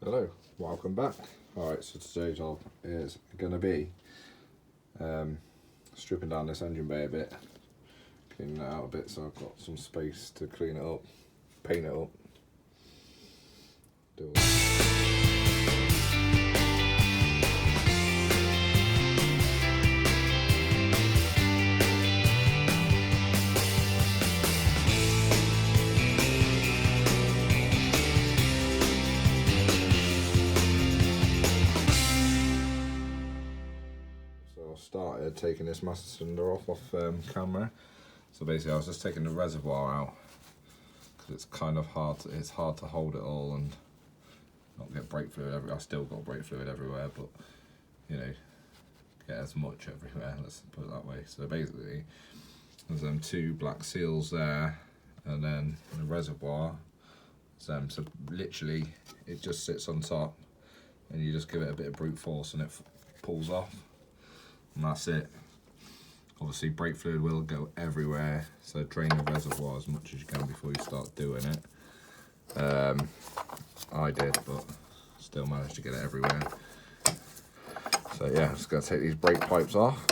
Hello, welcome back. Alright, so today's job is going to be stripping down this engine bay a bit, cleaning it out a bit so I've got some space to clean it up, paint it up. So I started taking this master cylinder off camera. So basically I was just taking the reservoir out because it's kind of hard to hold it all and not get brake fluid everywhere. I still got brake fluid everywhere, but you know, get as much everywhere, let's put it that way. So basically there's them two black seals there, and then the reservoir, so literally it just sits on top and you just give it a bit of brute force and it pulls off, and that's it. Obviously brake fluid will go everywhere, so drain the reservoir as much as you can before you start doing it. I did, but still managed to get it everywhere. So yeah, I'm just going to take these brake pipes off,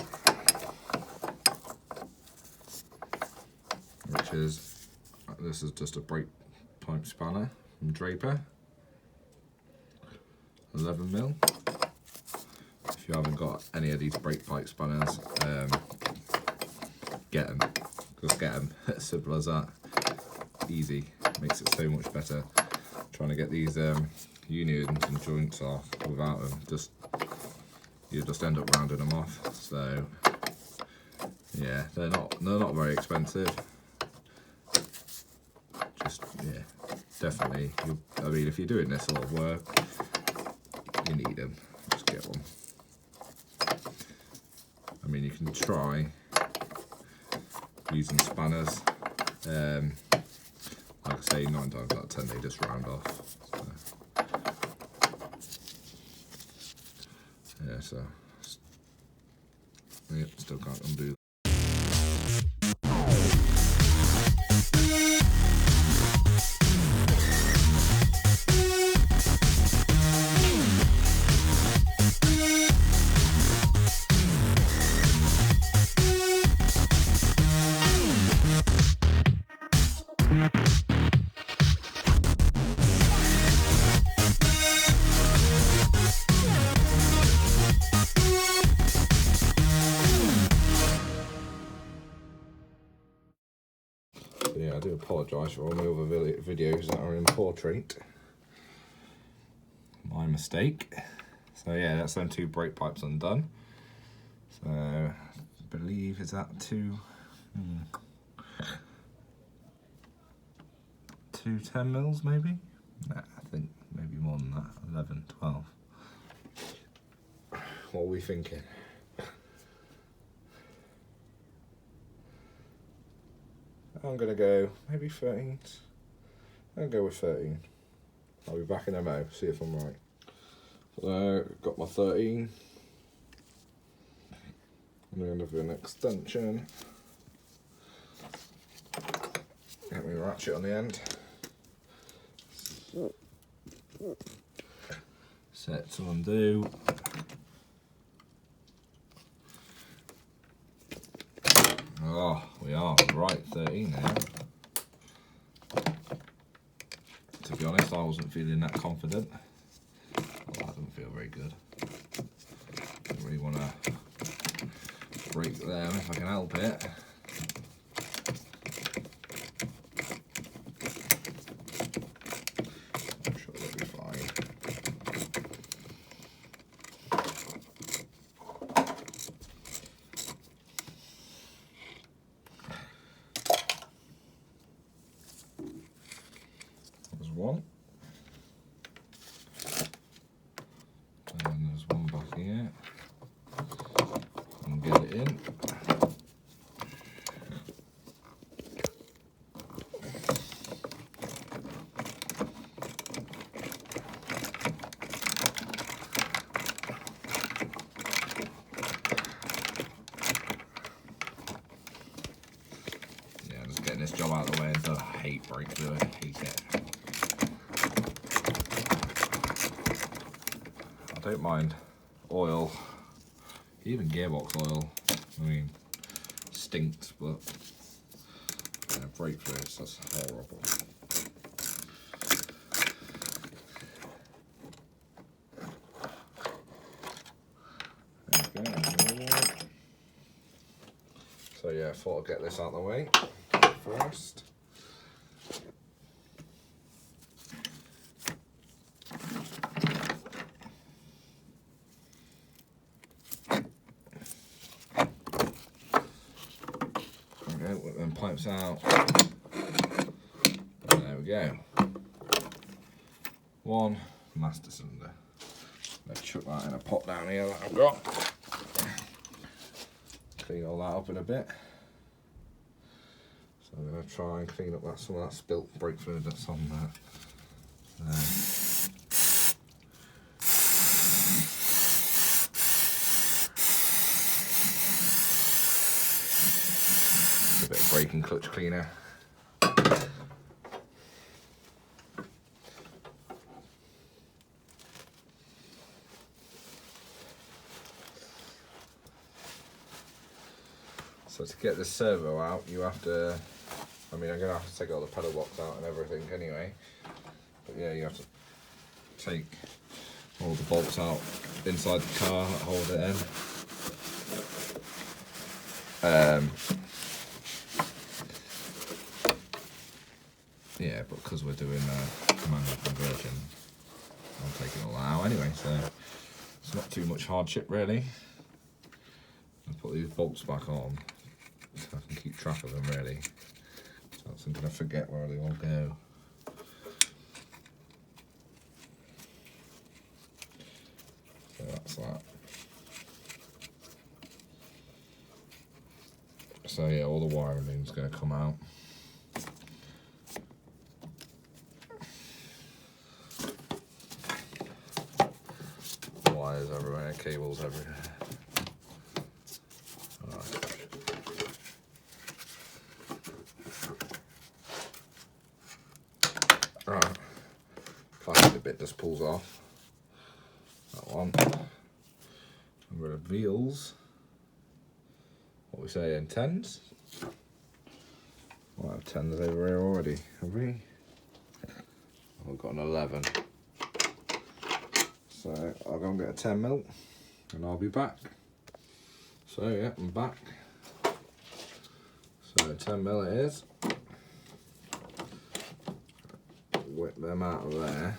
this is just a brake pipe spanner from Draper, 11mm. If you haven't got any of these brake pipe spanners, get them. Just get them. Simple as that. Easy. Makes it so much better. Trying to get these unions and joints off without them, you just end up rounding them off. So yeah, they're not very expensive. Just yeah, definitely. I mean, if you're doing this sort of work, you need them. Just get one. I mean, you can try using spanners. Like I say, 9 times out of 10 they just round off. So. Yeah, so yep, still can't undo. Yeah, I do apologise for all my other videos that are in portrait. My mistake. So yeah, that's them two brake pipes undone. So I believe is that two 10mm maybe? Nah, I think maybe more than that. 11, 12. What are we thinking? I'm gonna go maybe 13. I'll go with 13. I'll be back in a mo, see if I'm right. So got my 13. I'm gonna do an extension. Get me ratchet on the end. Set to undo. Oh, we are right, 13 now. To be honest, I wasn't feeling that confident. Well, that doesn't feel very good. Don't really want to break them if I can help it. I'm sure they'll be fine. One, and there's one back here, and get it in. Yeah, just getting this job out of the way and done. I hate brake fluid, I hate it. I don't mind oil, even gearbox oil. I mean, stinks, but yeah, brake fluids, that's horrible. So yeah, I thought I'd get this out of the way first. Okay, whip them pipes out. And there we go. One master cylinder. Let's chuck that in a pot down here that I've got. Clean all that up in a bit. So I'm going to try and clean up some of that spilt brake fluid that's on there. A bit of brake and clutch cleaner. So to get this servo out, you have to, I mean, I'm going to have to take all the pedal box out and everything anyway. But yeah, you have to take all the bolts out inside the car that hold it in. Yeah, but because we're doing a manual conversion, I'm taking all that out anyway, so it's not too much hardship really. I'll put these bolts back on so I can keep track of them really. So I'm going to forget where they all go. So that's that. So yeah, all the wiring is going to come out. Wires everywhere, cables everywhere. Right, plastic bit just pulls off. That one. And it reveals what we say in 10s. We'll have 10s over here already, have we? We've got an 11. So I'll go and get a 10mm and I'll be back. So yeah, I'm back. So 10mm it is. Whip them out of there.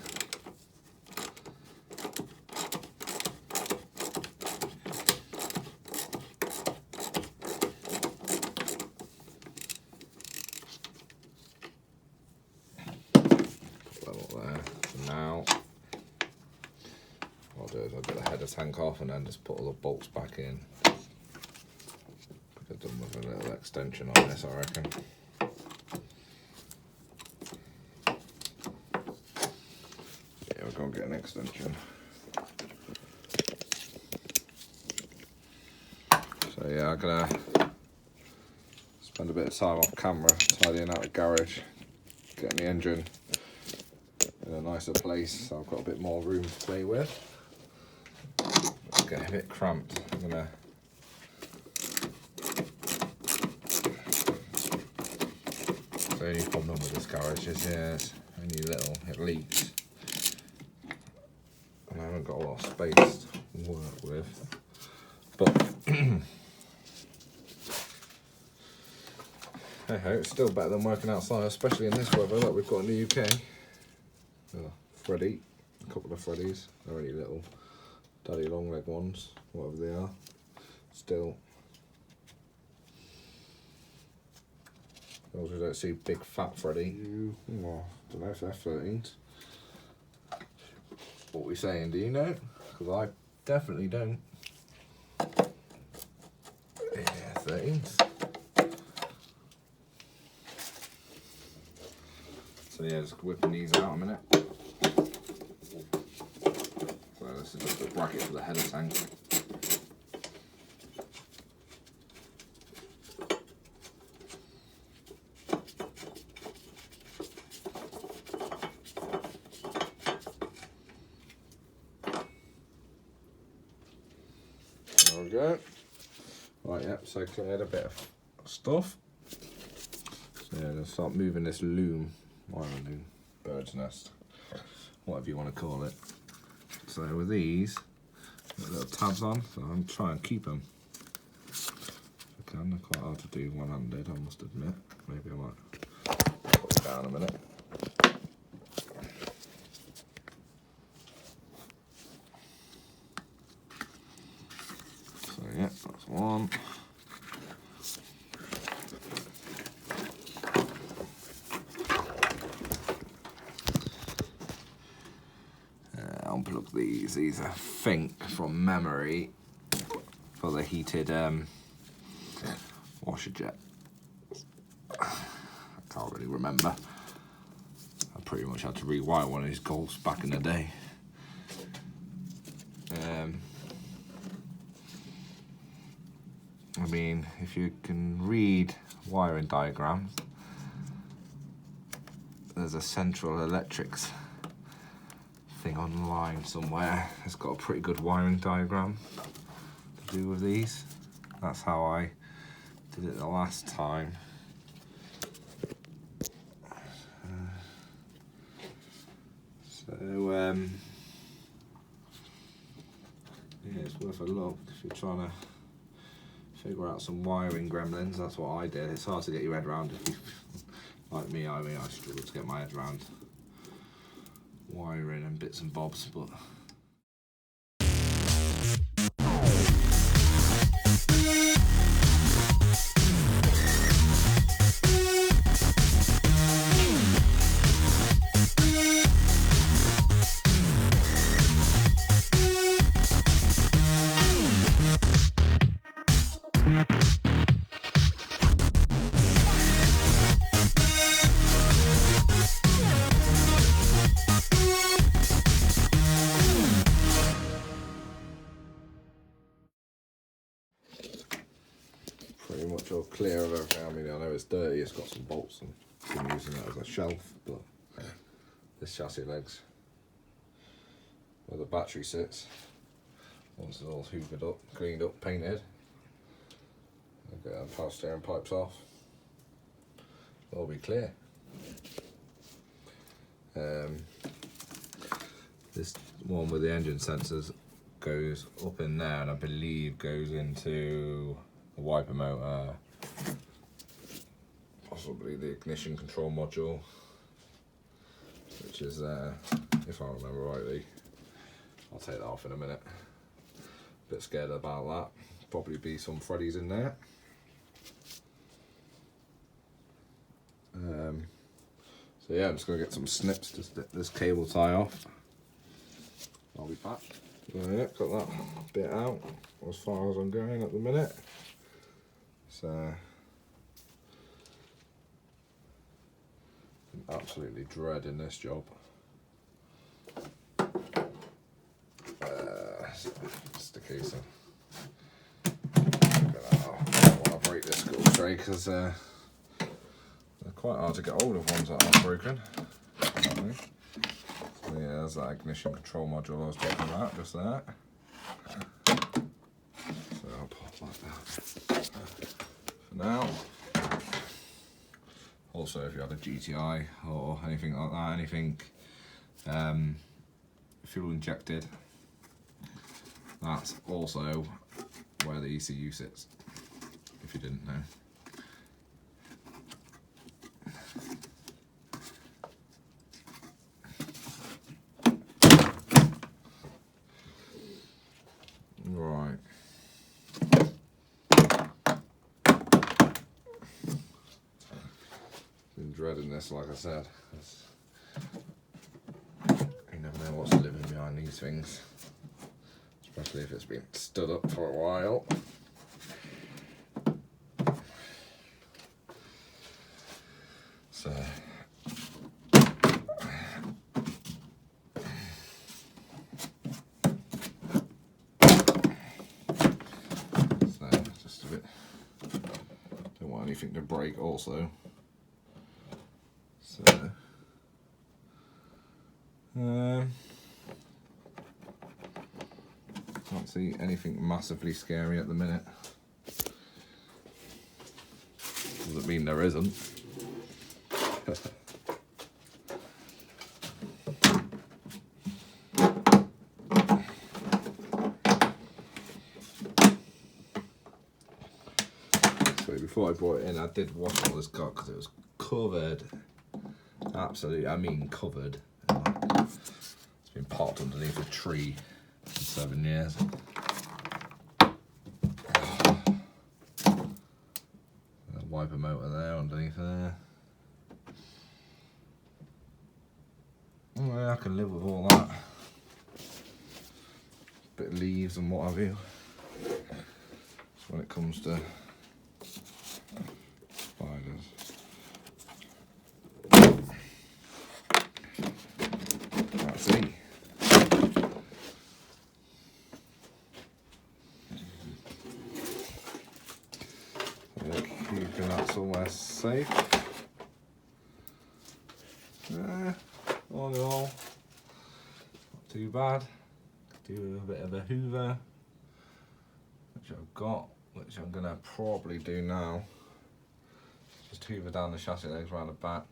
Put them up there. So now what I'll do is I'll get the header tank off and then just put all the bolts back in. Could have done with a little extension on this, I reckon. Yeah, we're going to get an extension. So yeah, I'm going to spend a bit of time off camera tidying out the garage, getting the engine in a nicer place so I've got a bit more room to play with. It's getting a bit cramped. I'm gonna the only problem with this garage is yeah, it's only little, it leaks. And I haven't got a lot of space to work with. But hey ho, it's still better than working outside, especially in this weather that we've got in the UK. Freddy, a couple of Freddies, they're only little daddy long leg ones, whatever they are. Still, those we don't see big fat Freddy. Well, I don't know if they're 13s. What are we saying, do you know? Because I definitely don't. Yeah, 13s. So yeah, just whipping these out a minute. So this is just a bracket for the header tank. go. Right, yep, so cleared a bit of stuff. So yeah, let's start moving this loom, wiring loom, bird's nest, whatever you want to call it. So with these, got little tabs on, so I'm trying to keep them. If I can, they're quite hard to do one-handed, I must admit. Maybe I might put it down a minute. So yeah, that's one. Unplug these. These are, I think, from memory, for the heated washer jet. I can't really remember. I pretty much had to rewire one of these Golfs back in the day. I mean, if you can read wiring diagrams, there's a Central Electrics thing online somewhere. It's got a pretty good wiring diagram to do with these. That's how I did it the last time. Yeah, it's worth a look if you're trying to figure out some wiring gremlins. That's what I did. It's hard to get your head around if you, like me, I struggle to get my head around wiring and bits and bobs, but pretty much all clear of everything. I mean, I know it's dirty, it's got some bolts and I'm using it as a shelf, but this chassis legs where the battery sits, once it's all hoovered up, cleaned up, painted, I'll get our power steering pipes off, it'll be clear. This one with the engine sensors goes up in there and I believe goes into the wiper motor, possibly the ignition control module, which is, if I remember rightly, I'll take that off in a minute. Bit scared about that. Probably be some Freddies in there. So yeah, I'm just going to get some snips to snip this cable tie off. I'll be back. So yeah, got that bit out as far as I'm going at the minute. So I'm absolutely dreading this job. Just a case of I don't want to break this little tray because they're quite hard to get hold of ones that aren't broken. So yeah, there's that ignition control module I was talking about just there. So I'll pop that down for now. Also, if you had a GTI or anything like that, anything fuel injected, that's also where the ECU sits, if you didn't know. Right. Been dreading this, like I said. You never know what's living behind these things, especially if it's been stood up for a while. So just a bit, don't want anything to break also. So Can't see anything massively scary at the minute. Doesn't mean there isn't. So before I brought it in, I did wash all this car because it was covered. Absolutely, I mean covered. It's been parked underneath a tree for 7 years. Wiper motor there underneath there. Oh, yeah, I can live with all that. Bit of leaves and what have you. That's when it comes to spiders. Let's see. Keeping that somewhere safe. All in all, not too bad. Do a bit of a hoover, which I've got, which I'm gonna probably do now. Just hoover down the chassis legs around the back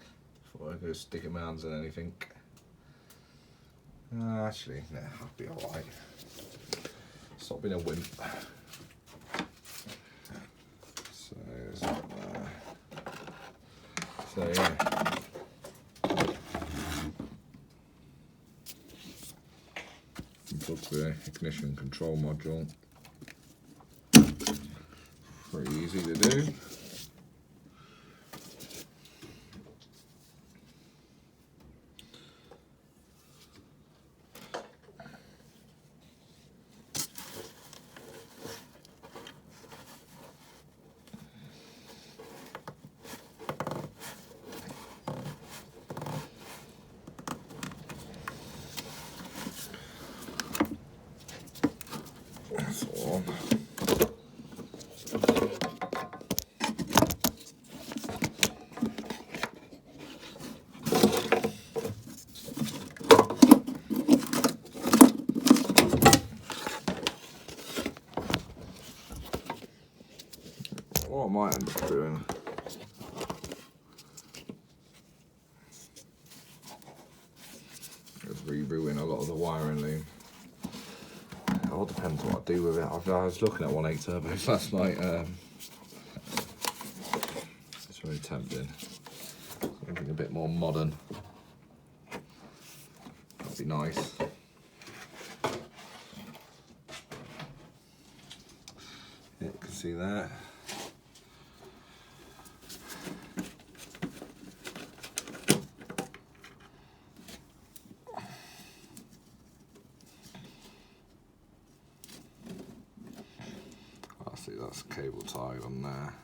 before I go sticking my hands in anything. Actually, nah, I'll be alright. Stop being a wimp. So there's that there. So yeah. Plug the ignition control module. Pretty easy to do. That's all. What I might end up doing is rerouting a lot of the wiring loom. It all depends what I do with it. I was looking at 1.8 turbos last night. It's really tempting. Something a bit more modern. That'd be nice. Yeah, you can see that. I see that's cable tied on there.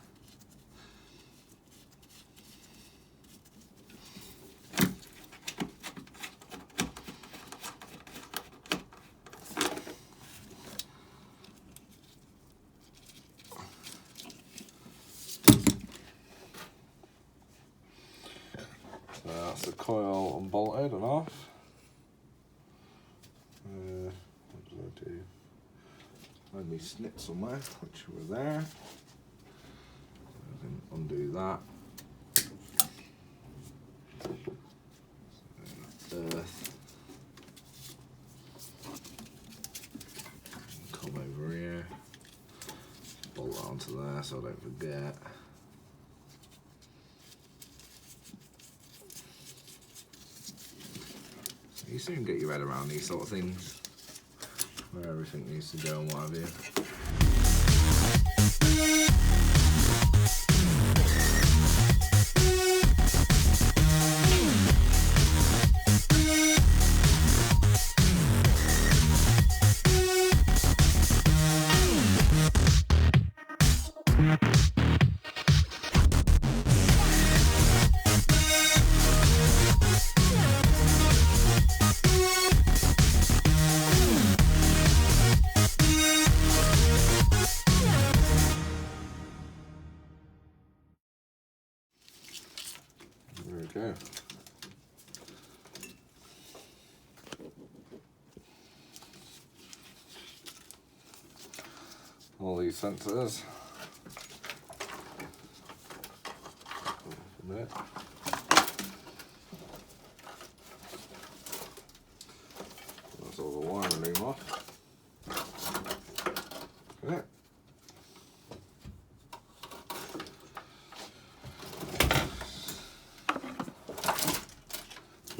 So that's the coil unbolted and off. What did I do? Had me snip somewhere, which were there. So I can undo that. Earth. Come over here. Bolt that onto there so I don't forget. So you soon get your head around these sort of things. Where everything needs to go and what have you. There we go. all these sensors. That's all the wiring loom off. Okay.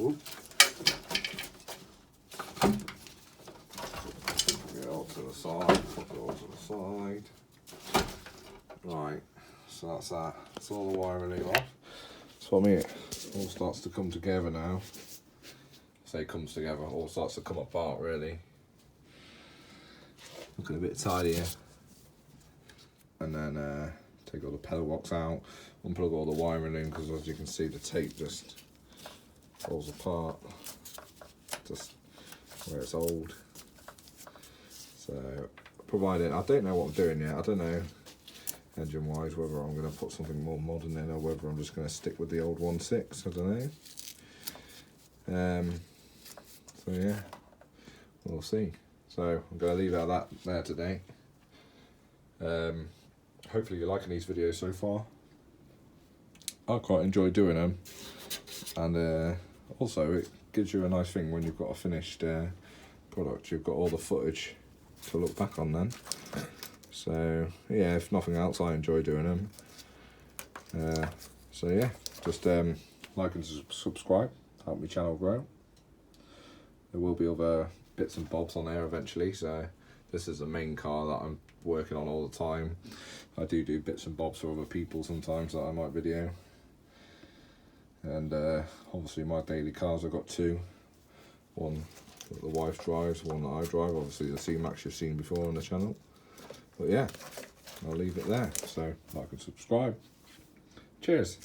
Oop. Get it all to the side, put it all to the side. Right, so that's that. That's all the wiring loom off. So I mean, it all starts to come together now. Say comes together, all starts to come apart really. Looking a bit tidier. And then take all the pedal box out, unplug all the wiring in, because as you can see the tape just falls apart, just where it's old. So provided, I don't know what I'm doing yet, I don't know engine wise whether I'm going to put something more modern in or whether I'm just going to stick with the old 1.6, I don't know. So yeah, we'll see. So I'm going to leave it at that there today. Hopefully you're liking these videos so far. I quite enjoy doing them, and also it gives you a nice thing when you've got a finished product. You've got all the footage to look back on then. So yeah, if nothing else, I enjoy doing them. So yeah, just like and subscribe, help my channel grow. There will be other bits and bobs on there eventually, so this is the main car that I'm working on all the time. I do bits and bobs for other people sometimes that I might video. And obviously my daily cars, I've got two. One that the wife drives, one that I drive, obviously the C-Max you've seen before on the channel. But yeah, I'll leave it there, so like and subscribe. Cheers.